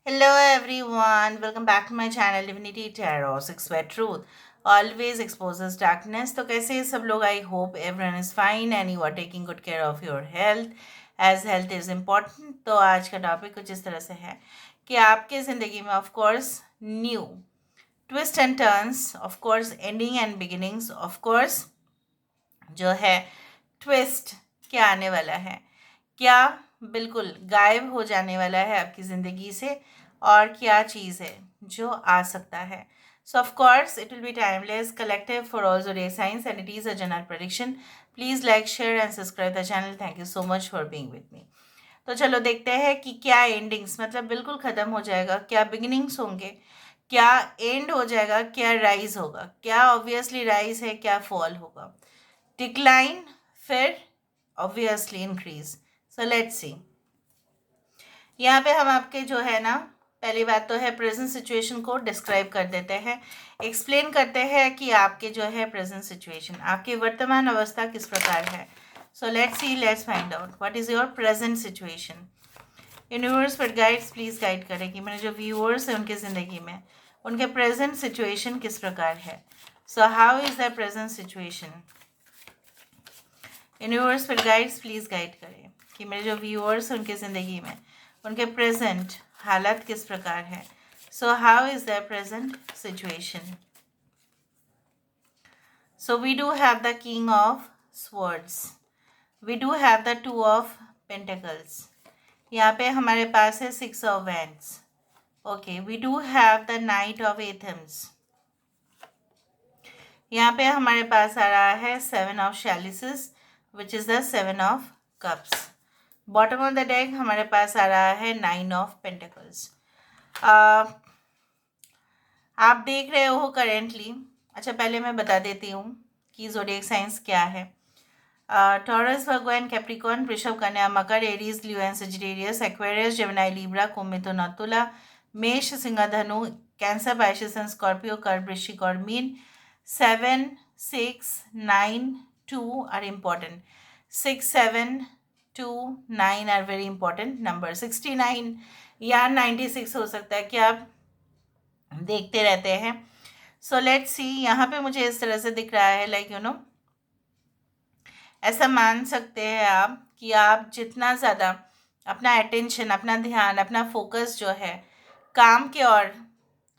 Hello everyone, welcome back to my channel Divinity Tarot, Six Word Truth. Always exposes darkness. तो कैसे हैं सब लोग? I hope everyone is fine and you are taking good care of your health as health is important. तो आज का topic कुछ इस तरह से है कि आपके ज़िंदगी में of course new twist and turns, of course ending and beginnings, of course जो है ट्विस्ट क्या आने वाला है, क्या बिल्कुल गायब हो जाने वाला है आपकी ज़िंदगी से और क्या चीज़ है जो आ सकता है. सो of course it will be timeless collective for all zodiac science and it is a general prediction. Please like share and subscribe the channel. Thank you so much for being with me. तो चलो देखते हैं कि क्या endings मतलब बिल्कुल ख़त्म हो जाएगा, क्या बिगिनिंग्स होंगे, क्या एंड हो जाएगा, क्या राइज होगा, क्या ऑब्वियसली राइज है, क्या फॉल होगा, डिक्लाइन, फिर obviously increase. So let's see. यहाँ पे हम आपके जो है ना, पहली बात तो है प्रेजेंट सिचुएशन को डिस्क्राइब कर देते हैं, एक्सप्लेन करते हैं कि आपके जो है प्रेजेंट सिचुएशन, आपकी वर्तमान अवस्था किस प्रकार है. So let's see, let's find out what is your present situation. Universe पर गाइड्स प्लीज़ गाइड करें कि मेरे जो व्यूअर्स हैं उनकी ज़िंदगी में उनके प्रेजेंट सिचुएशन किस प्रकार है. So how is the present situation. Universe पर गाइड्स प्लीज़ गाइड करें कि मेरे जो व्यूअर्स हैं उनकी ज़िंदगी में उनके प्रेजेंट हालत किस प्रकार है. So how is the present situation. So we do have the king of swords, we do have the two of pentacles, यहाँ पे हमारे पास है six of wands. Okay, we do have the knight of athames, यहाँ पे हमारे पास आ रहा है seven of chalices which is the seven of cups. Bottom of the deck हमारे पास आ रहा है नाइन ऑफ पेंटिकल्स. आप देख रहे हो करेंटली. अच्छा, पहले मैं बता देती हूँ कि ज़ोडिएक साइंस क्या है. Taurus, Virgo and Capricorn, Vrishabh, Kanya, Makar, Aries, Leo and Sagittarius, Aquarius, Gemini, Libra, Kumbh, Mithun और तुला, मेष, सिंह, धनु, कैंसर, पाइसेस एंड स्कॉर्पियो, कर्क, वृश्चिक और मीन. 7, 6, 9, 2 are important. 6, 7, 2, 9 are very important number. 69 या 96 हो सकता है कि आप देखते रहते हैं. So let's see. यहाँ पे मुझे इस तरह से दिख रहा है लाइक यू नो, ऐसा मान सकते हैं आप कि आप जितना ज़्यादा अपना अटेंशन, अपना ध्यान, अपना फोकस जो है काम के ओर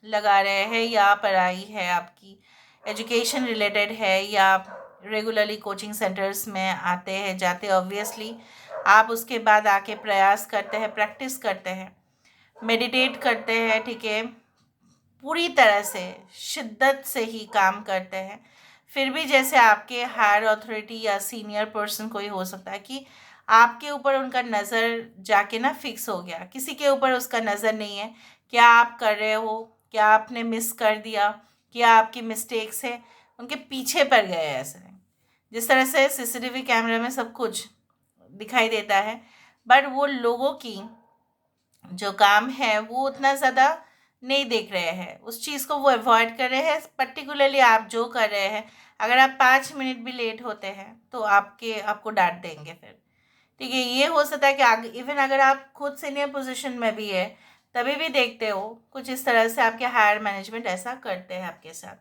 लगा रहे हैं या पढ़ाई है आपकी, एजुकेशन रिलेटेड है या आप रेगुलरली कोचिंग सेंटर्स में आते हैं जाते, ऑब्वियसली आप उसके बाद आके प्रयास करते हैं, प्रैक्टिस करते हैं, मेडिटेट करते हैं, ठीक है, पूरी तरह से शिद्दत से ही काम करते हैं. फिर भी जैसे आपके हायर अथॉरिटी या सीनियर पर्सन कोई हो सकता है कि आपके ऊपर उनका नज़र जाके ना फिक्स हो गया, किसी के ऊपर उसका नज़र नहीं है क्या आप कर रहे हो, क्या आपने मिस कर दिया, क्या आपकी मिस्टेक्स है, उनके पीछे पड़ गए ऐसे. जिस तरह से सीसीटीवी कैमरे में सब कुछ दिखाई देता है, बट वो लोगों की जो काम है वो उतना ज़्यादा नहीं देख रहे हैं, उस चीज़ को वो अवॉइड कर रहे हैं. पर्टिकुलरली आप जो कर रहे हैं, अगर आप 5 मिनट भी लेट होते हैं तो आपको डांट देंगे फिर, ठीक है. ये हो सकता है कि इवन अगर आप खुद सीनियर पोजीशन में भी है तभी भी देखते हो कुछ इस तरह से आपके हायर मैनेजमेंट ऐसा करते हैं आपके साथ.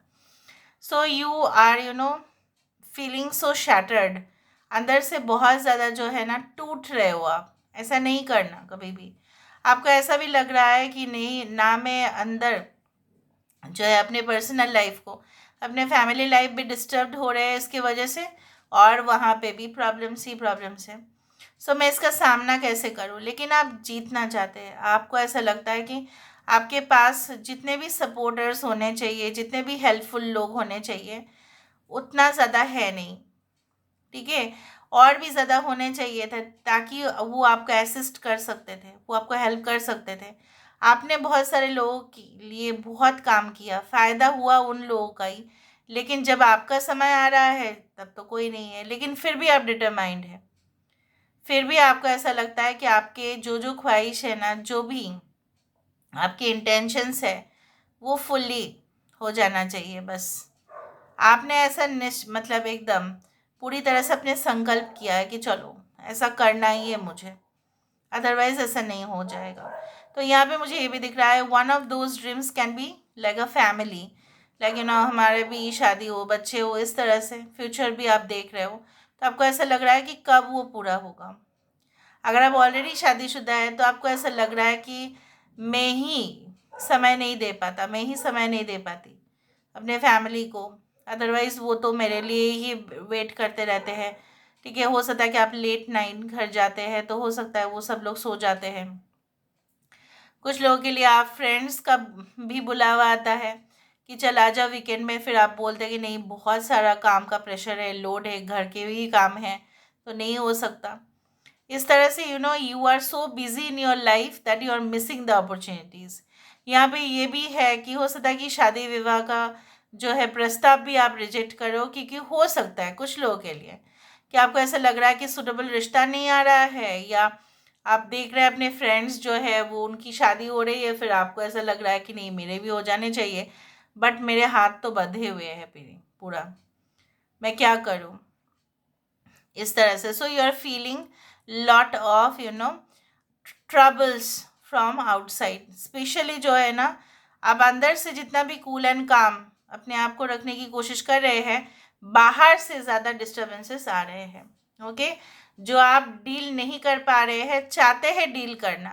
So you are you know feeling so shattered, अंदर से बहुत ज़्यादा जो है ना टूट रहे हो आप. ऐसा नहीं करना कभी भी. आपको ऐसा भी लग रहा है कि नहीं ना, मैं अंदर जो है अपने पर्सनल लाइफ को, अपने फैमिली लाइफ भी डिस्टर्ब हो रहे हैं इसकी वजह से, और वहाँ पे भी प्रॉब्लम्स ही प्रॉब्लम्स है. सो मैं इसका सामना कैसे करूँ. लेकिन आप जीतना चाहते हैं, आपको ऐसा लगता है कि आपके पास जितने भी सपोर्टर्स होने चाहिए, जितने भी हेल्पफुल लोग होने चाहिए, उतना ज़्यादा है नहीं, ठीक है. और भी ज़्यादा होने चाहिए थे ताकि वो आपको असिस्ट कर सकते थे, वो आपको हेल्प कर सकते थे. आपने बहुत सारे लोगों के लिए बहुत काम किया, फ़ायदा हुआ उन लोगों का ही, लेकिन जब आपका समय आ रहा है तब तो कोई नहीं है. लेकिन फिर भी आप डिटरमाइंड है, फिर भी आपको ऐसा लगता है कि आपके जो जो ख्वाहिश है ना, जो भी आपके इंटेंशंस है वो फुल्ली हो जाना चाहिए. बस आपने ऐसा मतलब एकदम पूरी तरह से अपने संकल्प किया है कि चलो ऐसा करना ही है मुझे, अदरवाइज़ ऐसा नहीं हो जाएगा. तो यहाँ पे मुझे ये भी दिख रहा है, one of those dreams can be like a family, like हमारे भी शादी हो, बच्चे हो, इस तरह से फ्यूचर भी आप देख रहे हो। तो आपको ऐसा लग रहा है कि कब वो पूरा होगा। अगर आप ऑलरेडी शादीशुदा है तो आपको ऐसा लग रहा है कि मैं ही समय नहीं दे पाता, मैं ही समय नहीं दे पाती अपने फैमिली को, अदरवाइज़ वो तो मेरे लिए ही वेट करते रहते हैं। ठीक है, हो सकता है कि आप लेट नाइट घर जाते हैं तो हो सकता है वो सब लोग सो जाते हैं। कुछ लोगों के लिए आप फ्रेंड्स का भी बुलावा आता है कि चल आ जाओ वीकेंड में, फिर आप बोलते हैं कि नहीं बहुत सारा काम का प्रेशर है, लोड है, घर के भी काम है, तो नहीं हो सकता। इस तरह से you are so busy in your life that you are missing the opportunities. यहाँ पे ये भी है कि हो सकता है कि शादी विवाह का जो है प्रस्ताव भी आप रिजेक्ट करो, क्योंकि हो सकता है कुछ लोगों के लिए कि आपको ऐसा लग रहा है कि सूटेबल रिश्ता नहीं आ रहा है, या आप देख रहे हैं अपने फ्रेंड्स जो है वो उनकी शादी हो रही है, फिर आपको ऐसा लग रहा है कि नहीं मेरे भी हो जाने चाहिए, बट मेरे हाथ तो बंधे हुए हैं पूरा, मैं क्या करूँ, इस तरह से। So you are feeling lot of troubles from outside. Specially जो है ना, आप अंदर से जितना भी कूल एंड काम अपने आप को रखने की कोशिश कर रहे हैं, बाहर से ज़्यादा डिस्टर्बेंसेस आ रहे हैं। ओके, जो आप डील नहीं कर पा रहे हैं, चाहते हैं डील करना,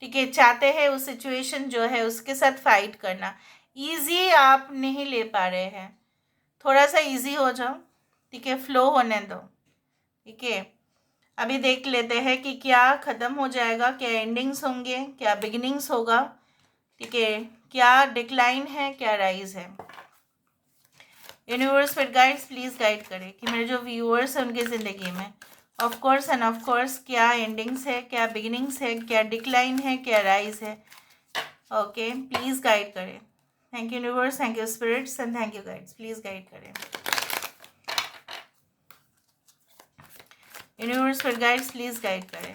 ठीक है, चाहते हैं उस सिचुएशन जो है उसके साथ फाइट करना, ईजी आप नहीं ले पा रहे हैं। थोड़ा सा ईजी हो जाओ, ठीक है, फ्लो होने दो। ठीक है, अभी देख लेते हैं कि क्या ख़त्म हो जाएगा, क्या एंडिंग्स होंगे, क्या बिगिनिंग्स होगा। ठीक है, क्या डिक्लाइन है, क्या राइज है। यूनिवर्स फिर गाइड्स प्लीज़ गाइड करें कि मेरे जो व्यूअर्स हैं उनकी ज़िंदगी में of course end of course क्या एंडिंग्स है, क्या बिगिनिंग्स है, क्या डिक्लाइन है, क्या राइज है। ओके, प्लीज़ गाइड करें। Thank you universe, thank you spirits and thank you guides, please guide करें। यूनिवर्स फिर गाइड्स प्लीज़ गाइड करें।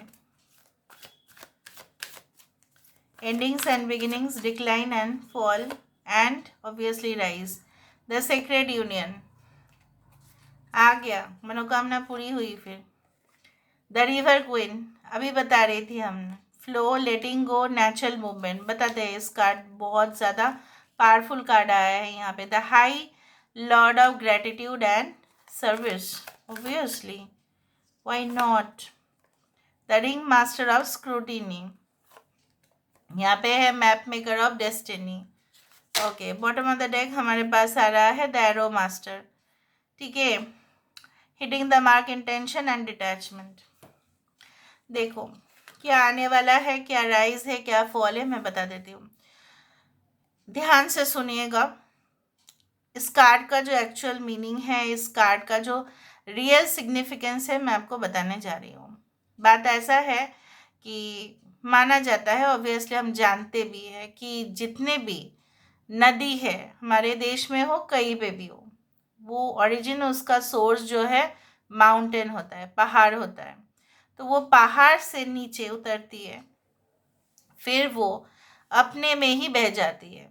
Endings and beginnings, decline and fall, and obviously rise. The sacred union आ गया, मनोकामना पूरी हुई। फिर the river queen अभी बता रही थी हमने, फ्लो, लेटिंग गो, नेचुरल मूवमेंट बताते हैं। इस कार्ड बहुत ज़्यादा पावरफुल कार्ड आया है यहाँ पे। The high Lord of gratitude and service, obviously, why not. The ring master of scrutiny, यहाँ पे है map maker of destiny. Okay, bottom of the deck हमारे पास आ रहा है द एरो मास्टर। ठीक है, hitting the mark, intention and detachment. देखो क्या आने वाला है, क्या राइज है, क्या फॉल है, मैं बता देती हूँ, ध्यान से सुनिएगा। इस कार्ड का जो एक्चुअल मीनिंग है, इस कार्ड का जो रियल सिग्निफिकेंस है, मैं आपको बताने जा रही हूँ। बात ऐसा है कि माना जाता है, ऑब्वियसली हम जानते भी है कि जितने भी नदी है हमारे देश में हो, कहीं पे भी हो, वो ओरिजिन उसका सोर्स जो है माउंटेन होता है, पहाड़ होता है। तो वो पहाड़ से नीचे उतरती है, फिर वो अपने में ही बह जाती है,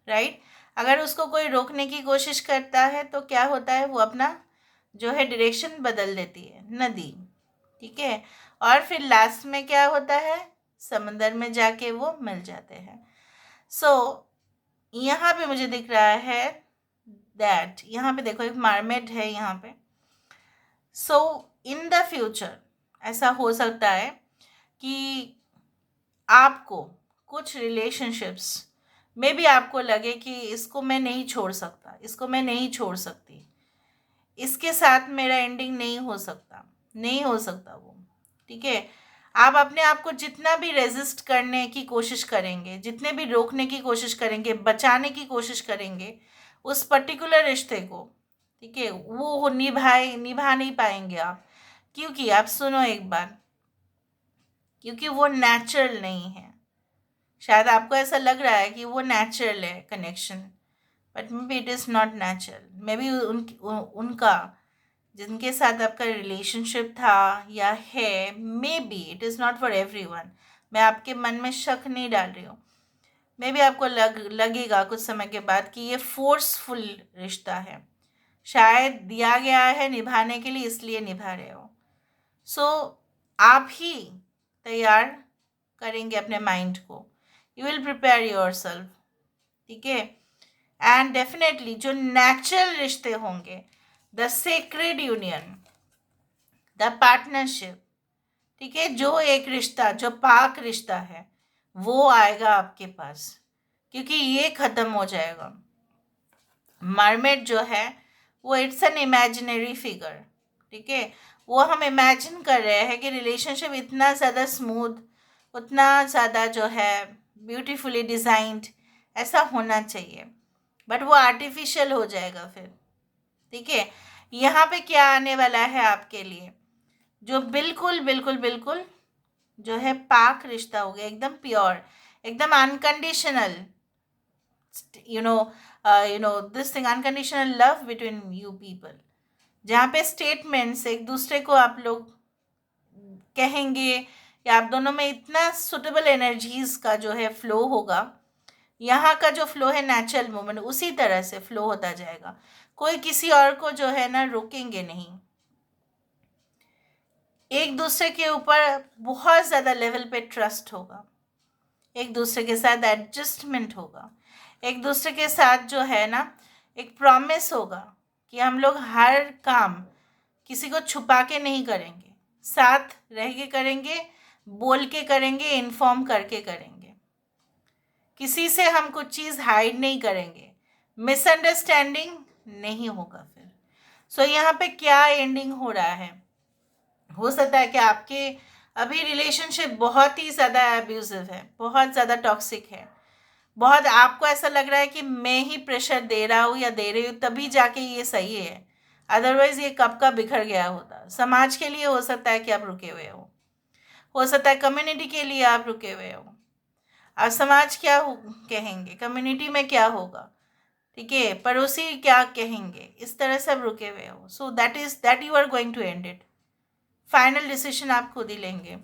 राइट। अगर उसको कोई रोकने की कोशिश करता है तो क्या होता है, वो अपना जो है डायरेक्शन बदल देती है नदी। ठीक है, और फिर लास्ट में क्या होता है, समंदर में जाके वो मिल जाते हैं। सो यहाँ पे मुझे दिख रहा है दैट, यहाँ पे देखो एक मरमेड है यहाँ पे। सो इन द फ्यूचर ऐसा हो सकता है कि आपको कुछ रिलेशनशिप्स में भी आपको लगे कि इसको मैं नहीं छोड़ सकता, इसको मैं नहीं छोड़ सकती, इसके साथ मेरा एंडिंग नहीं हो सकता, नहीं हो सकता वो। ठीक है, आप अपने आप को जितना भी रेजिस्ट करने की कोशिश करेंगे, जितने भी रोकने की कोशिश करेंगे, बचाने की कोशिश करेंगे उस पर्टिकुलर रिश्ते को, ठीक है, वो निभा नहीं पाएंगे आप। क्योंकि आप सुनो एक बार, क्योंकि वो नेचुरल नहीं है। शायद आपको ऐसा लग रहा है कि वो नेचुरल है connection, but may be it is not natural. May be उनका जिनके साथ आपका रिलेशनशिप था या है, may be it is not for everyone. मैं आपके मन में शक नहीं डाल रही हूँ। मे बी आपको लगेगा कुछ समय के बाद कि ये फोर्सफुल रिश्ता है, शायद दिया गया है निभाने के लिए, इसलिए निभा रहे हो। सो आप ही तैयार करेंगे अपने माइंड को, you will prepare your self, ठीक है। एंड डेफिनेटली जो नेचुरल रिश्ते होंगे, the sacred union, the partnership, ठीक है, जो एक रिश्ता जो पाक रिश्ता है वो आएगा आपके पास, क्योंकि ये ख़त्म हो जाएगा। मरमेड जो है वो इट्स एन इमेजिनरी फिगर, ठीक है। वो हम इमेजिन कर रहे हैं कि रिलेशनशिप इतना ज़्यादा स्मूथ, उतना ज़्यादा जो है ब्यूटीफुली डिज़ाइंड ऐसा होना चाहिए, बट वो आर्टिफिशियल हो जाएगा फिर, ठीक है। यहाँ पे क्या आने वाला है आपके लिए, जो बिल्कुल बिल्कुल बिल्कुल जो है पाक रिश्ता हो गया, एकदम प्योर, एकदम unconditional, you know this thing, unconditional love between you people, जहाँ पे स्टेटमेंट्स एक दूसरे को आप लोग कहेंगे, या आप दोनों में इतना सुटेबल एनर्जीज का जो है फ्लो होगा। यहाँ का जो फ्लो है नेचुरल मूवमेंट, उसी तरह से फ्लो होता जाएगा, कोई किसी और को जो है ना रोकेंगे नहीं। एक दूसरे के ऊपर बहुत ज़्यादा लेवल पे ट्रस्ट होगा, एक दूसरे के साथ एडजस्टमेंट होगा, एक दूसरे के साथ जो है ना एक प्रॉमिस होगा कि हम लोग हर काम किसी को छुपा के नहीं करेंगे, साथ रह के करेंगे, बोल के करेंगे, इन्फॉर्म करके करेंगे, किसी से हम कुछ चीज़ हाइड नहीं करेंगे, मिसअंडरस्टैंडिंग नहीं होगा फिर। सो यहाँ पे क्या एंडिंग हो रहा है, हो सकता है कि आपके अभी रिलेशनशिप बहुत ही ज़्यादा एब्यूजिव है, बहुत ज़्यादा टॉक्सिक है, बहुत आपको ऐसा लग रहा है कि मैं ही प्रेशर दे रहा हूँ या दे रही हूँ तभी जाके ये सही है, अदरवाइज़ ये कब का बिखर गया होता। समाज के लिए हो सकता है कि आप रुके हुए हो सकता है कम्युनिटी के लिए आप रुके हुए हो। अब समाज क्या कहेंगे, कम्युनिटी में क्या होगा, ठीक है, पड़ोसी क्या कहेंगे, इस तरह से आप रुके हुए हो। So that you are going to end it, final decision आप खुद ही लेंगे।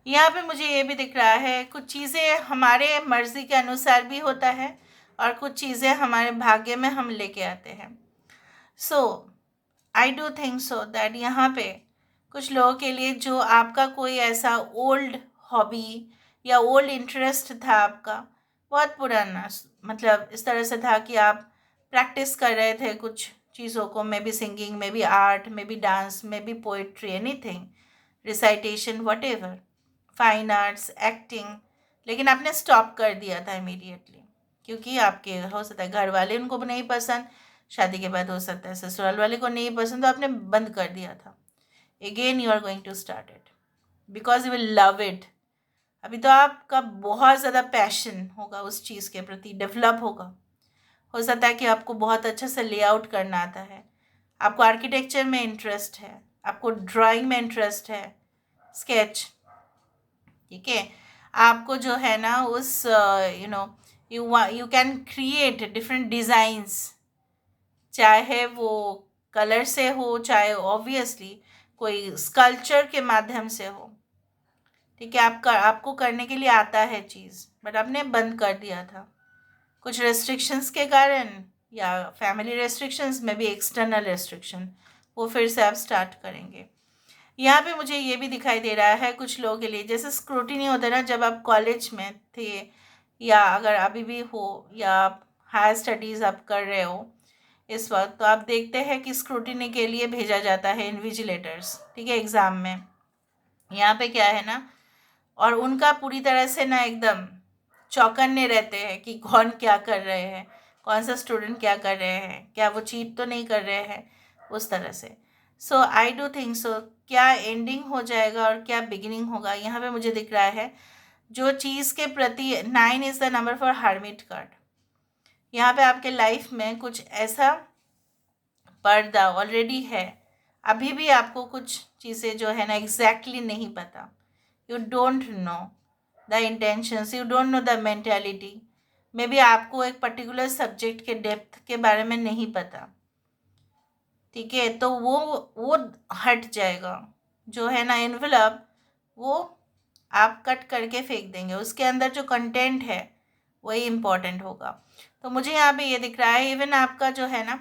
यहाँ पे मुझे ये भी दिख रहा है कुछ चीज़ें हमारे मर्ज़ी के अनुसार भी होता है और कुछ चीज़ें हमारे भाग्य में हम लेके आते हैं। So I do think so that यहाँ पे कुछ लोगों के लिए जो आपका कोई ऐसा ओल्ड हॉबी या ओल्ड इंटरेस्ट था आपका, बहुत पुराना, मतलब इस तरह से था कि आप प्रैक्टिस कर रहे थे कुछ चीज़ों को, may be singing, may be art, may be dance, may be poetry, anything, recitation, what ever, fine arts, acting, लेकिन आपने स्टॉप कर दिया था इमीडिएटली, क्योंकि आपके हो सकता है घर वाले उनको नहीं पसंद, शादी के बाद हो सकता है ससुराल वाले को नहीं पसंद, तो आपने बंद कर दिया था। Again you are going to start it because you will love it. अभी तो आपका बहुत ज़्यादा पैशन होगा उस चीज़ के प्रति, डेवलप होगा। हो सकता है कि आपको बहुत अच्छे से लेआउट करना आता है, आपको आर्किटेक्चर में इंटरेस्ट है, आपको ड्राइंग में इंटरेस्ट है, स्केच, ठीक है, आपको जो है ना उस you can create different designs, चाहे वो कलर से हो, चाहे ऑब्वियसली कोई स्कल्पचर के माध्यम से हो, ठीक है, आपको करने के लिए आता है चीज़, बट आपने बंद कर दिया था कुछ रेस्ट्रिक्शंस के कारण, या फैमिली रेस्ट्रिक्शंस में भी एक्सटर्नल रेस्ट्रिक्शन, वो फिर से आप स्टार्ट करेंगे। यहाँ पे मुझे ये भी दिखाई दे रहा है कुछ लोगों के लिए, जैसे स्क्रूटिनी होता है ना, जब आप कॉलेज में थे या अगर अभी भी हो या आप हायर स्टडीज़ आप कर रहे हो इस वक्त, तो आप देखते हैं कि स्क्रूटिनी के लिए भेजा जाता है इन्विजिलेटर्स, ठीक है, एग्ज़ाम में। यहाँ पे क्या है ना, और उनका पूरी तरह से ना एकदम चौकन्ने रहते हैं कि कौन क्या कर रहे हैं, कौन सा स्टूडेंट क्या कर रहे हैं, क्या वो चीट तो नहीं कर रहे हैं, उस तरह से। सो आई डू थिंक सो, क्या एंडिंग हो जाएगा और क्या बिगिनिंग होगा, यहाँ पे मुझे दिख रहा है जो चीज़ के प्रति 9 is the number for hermit card. यहाँ पे आपके लाइफ में कुछ ऐसा पर्दा ऑलरेडी है, अभी भी आपको कुछ चीज़ें जो है ना एग्जैक्टली नहीं पता, you don't know the intentions, you don't know the mentality, may be आपको एक पर्टिकुलर सब्जेक्ट के डेप्थ के बारे में नहीं पता, ठीक है, तो वो हट जाएगा, जो है ना एनवलप, वो आप कट करके फेंक देंगे, उसके अंदर जो कंटेंट है वही इम्पोर्टेंट होगा। तो मुझे यहाँ पे ये दिख रहा है, इवन आपका जो है ना,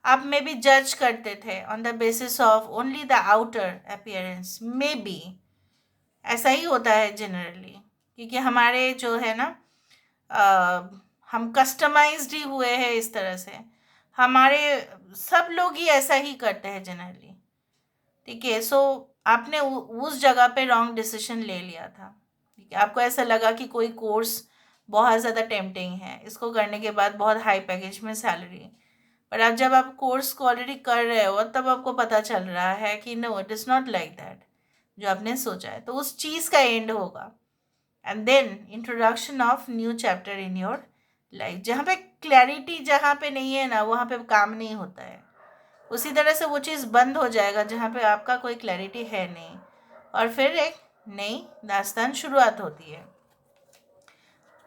आप मे बी जज करते थे on the basis of only the outer appearance, may be, ऐसा ही होता है जनरली, क्योंकि हमारे जो है ना अ, हम कस्टमाइज्ड ही हुए हैं इस तरह से। हमारे सब लोग ही ऐसा ही करते हैं जनरली। ठीक है, सो आपने उस जगह पे रॉन्ग डिसीजन ले लिया था। ठीक है, आपको ऐसा लगा कि कोई कोर्स बहुत ज़्यादा टेम्पटिंग है, इसको करने के बाद बहुत हाई पैकेज में सैलरी। पर अब जब आप कोर्स को ऑलरेडी कर रहे हो तब आपको पता चल रहा है कि no, it is not like that जो आपने सोचा है। तो उस चीज़ का एंड होगा, and then introduction of new chapter in your life. जहाँ पे क्लैरिटी जहाँ पे नहीं है ना, वहाँ पे काम नहीं होता है। उसी तरह से वो चीज़ बंद हो जाएगा जहाँ पे आपका कोई क्लैरिटी है नहीं, और फिर एक नई दास्तान शुरुआत होती है।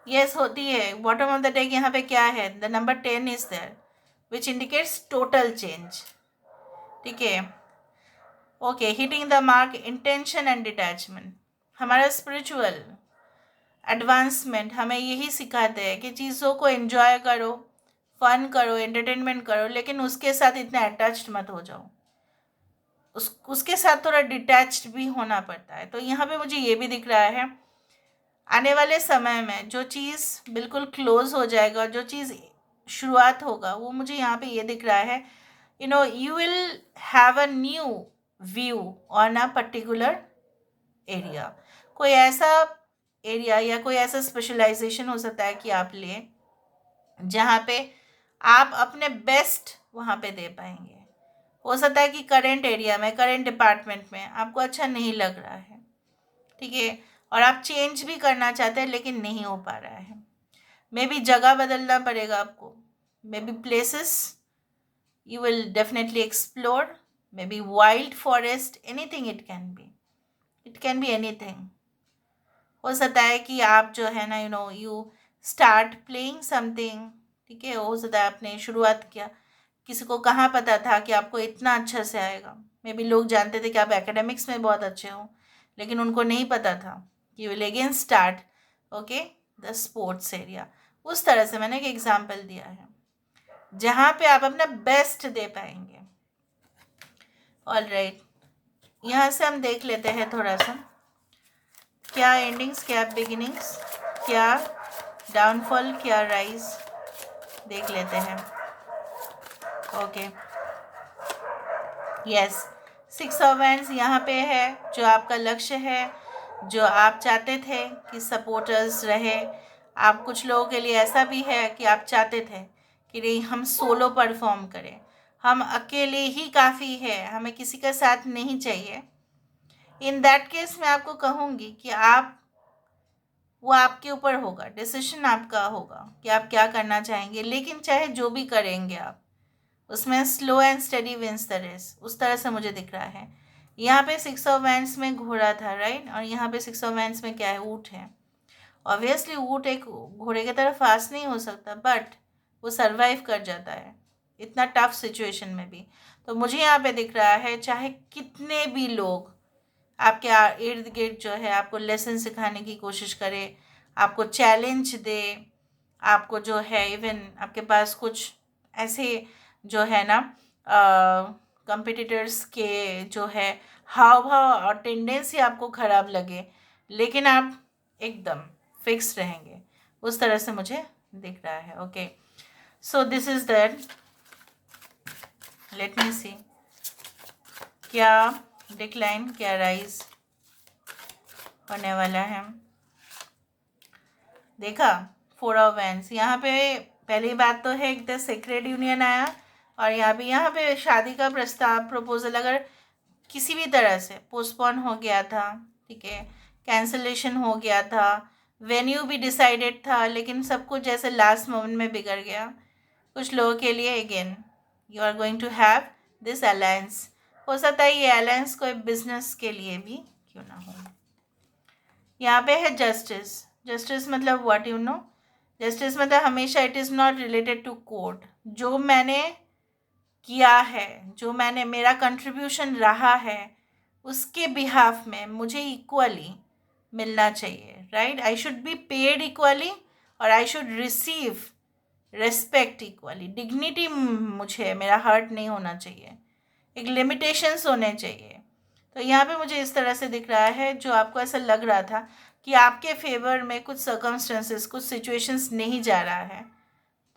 यस, होती है। बॉटम ऑफ द डेक यहाँ पे क्या है, the number 10 is there which indicates total change. ठीक है, okay, hitting the mark, intention and detachment. हमारा स्पिरिचुअल एडवांसमेंट हमें यही सिखाते हैं कि चीज़ों को एंजॉय करो, फन करो, एंटरटेनमेंट करो, लेकिन उसके साथ इतना अटैच्ड मत हो जाओ। उसके साथ थोड़ा डिटैच्ड भी होना पड़ता है। तो यहाँ पे मुझे ये भी दिख रहा है, आने वाले समय में जो चीज़ बिल्कुल क्लोज हो जाएगा, जो चीज़ शुरुआत होगा, वो मुझे यहाँ पे ये दिख रहा है, you will have a new view on a particular area। कोई ऐसा एरिया या कोई ऐसा स्पेशलाइजेशन हो सकता है कि आप लें जहाँ पे आप अपने बेस्ट वहाँ पे दे पाएंगे। हो सकता है कि करेंट एरिया में, करेंट डिपार्टमेंट में आपको अच्छा नहीं लग रहा है, ठीक है, और आप चेंज भी करना चाहते हैं लेकिन नहीं हो पा रहा है। मे बी जगह बदलना पड़ेगा आपको, may be places you will definitely explore, maybe wild forest, anything it can be anything। हो सकता है कि आप जो है ना you start playing something। ठीक है, हो सकता है आपने शुरुआत किया, किसी को कहाँ पता था कि आपको इतना अच्छा से आएगा। मे बी लोग जानते थे कि आप एकेडमिक्स में बहुत अच्छे हो, लेकिन उनको नहीं पता था कि you will again start okay the sports area. उस तरह से मैंने एक एग्जाम्पल दिया है जहाँ पे आप अपना बेस्ट दे पाएंगे। ऑलराइट, यहाँ से हम देख लेते हैं थोड़ा सा, क्या एंडिंग्स, क्या बिगिनिंग्स, क्या डाउनफॉल, क्या राइज, देख लेते हैं। ओके, यस, 6 ऑफ वैंड्स यहाँ पे है, जो आपका लक्ष्य है, जो आप चाहते थे कि सपोर्टर्स रहे। आप कुछ लोगों के लिए ऐसा भी है कि आप चाहते थे कि नहीं, हम सोलो परफॉर्म करें, हम अकेले ही काफ़ी है, हमें किसी का साथ नहीं चाहिए। इन दैट केस मैं आपको कहूँगी कि वो आपके ऊपर होगा, डिसीजन आपका होगा कि आप क्या करना चाहेंगे। लेकिन चाहे जो भी करेंगे आप, उसमें slow and steady wins the race, उस तरह से मुझे दिख रहा है। यहाँ पे 6 ऑफ वैंड्स में घोड़ा था, राइट, और यहाँ पे 6 ऑफ वैंड्स में क्या है, ऊँट है। ऑब्वियसली ऊँट एक घोड़े की तरह फास्ट नहीं हो सकता, बट वो सर्वाइव कर जाता है इतना टफ सिचुएशन में भी। तो मुझे यहाँ पे दिख रहा है, चाहे कितने भी लोग आपके इर्द गिर्द जो है आपको लेसन सिखाने की कोशिश करे, आपको चैलेंज दे, आपको जो है इवन आपके पास कुछ ऐसे जो है ना कंपिटिटर्स के जो है हाव भाव और टेंडेंसी आपको ख़राब लगे, लेकिन आप एकदम फिक्स रहेंगे, उस तरह से मुझे दिख रहा है। Okay, so this is that, let me see, क्या डिक्लाइन, क्या राइज होने वाला है। देखा, 4 ऑफ वैंड्स, यहाँ पे पहली बात तो है द सीक्रेट यूनियन आया, और यहाँ पे शादी का प्रस्ताव, प्रपोजल अगर किसी भी तरह से पोस्टपोन हो गया था, ठीक है, कैंसलेशन हो गया था, वेन्यू भी डिसाइडेड था, लेकिन सब कुछ जैसे लास्ट मोमेंट में बिगड़ गया। कुछ लोगों के लिए again you are going to have this alliance. हो सकता है ये अलायंस कोई बिजनेस के लिए भी क्यों ना हो। यहाँ पे है जस्टिस। जस्टिस मतलब व्हाट यू नो, जस्टिस मतलब हमेशा it is not related to court. जो मैंने किया है, जो मैंने मेरा कंट्रीब्यूशन रहा है, उसके बिहाफ में मुझे इक्वली मिलना चाहिए, right. I should be paid equally और I should receive respect equally. Dignity मुझे, मेरा हर्ट नहीं होना चाहिए, एक लिमिटेशंस होने चाहिए। तो यहाँ पे मुझे इस तरह से दिख रहा है, जो आपको ऐसा लग रहा था कि आपके फेवर में कुछ सर्कमस्टेंसेस, कुछ सिचुएशंस नहीं जा रहा है,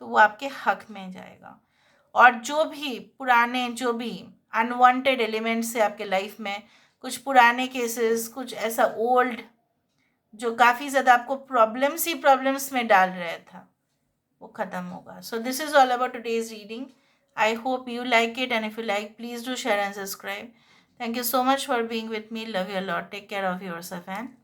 तो वो आपके हक में जाएगा। और जो भी पुराने, जो भी अनवांटेड एलिमेंट्स है आपके लाइफ में, कुछ पुराने केसेस, कुछ ऐसा ओल्ड जो काफ़ी ज़्यादा आपको प्रॉब्लम्स ही प्रॉब्लम्स में डाल रहा था, वो ख़त्म होगा. सो this is all about today's reading. I hope you like it, and if you like, please do share and subscribe. Thank you so much for being with me. Love you a lot. Take care of yourself and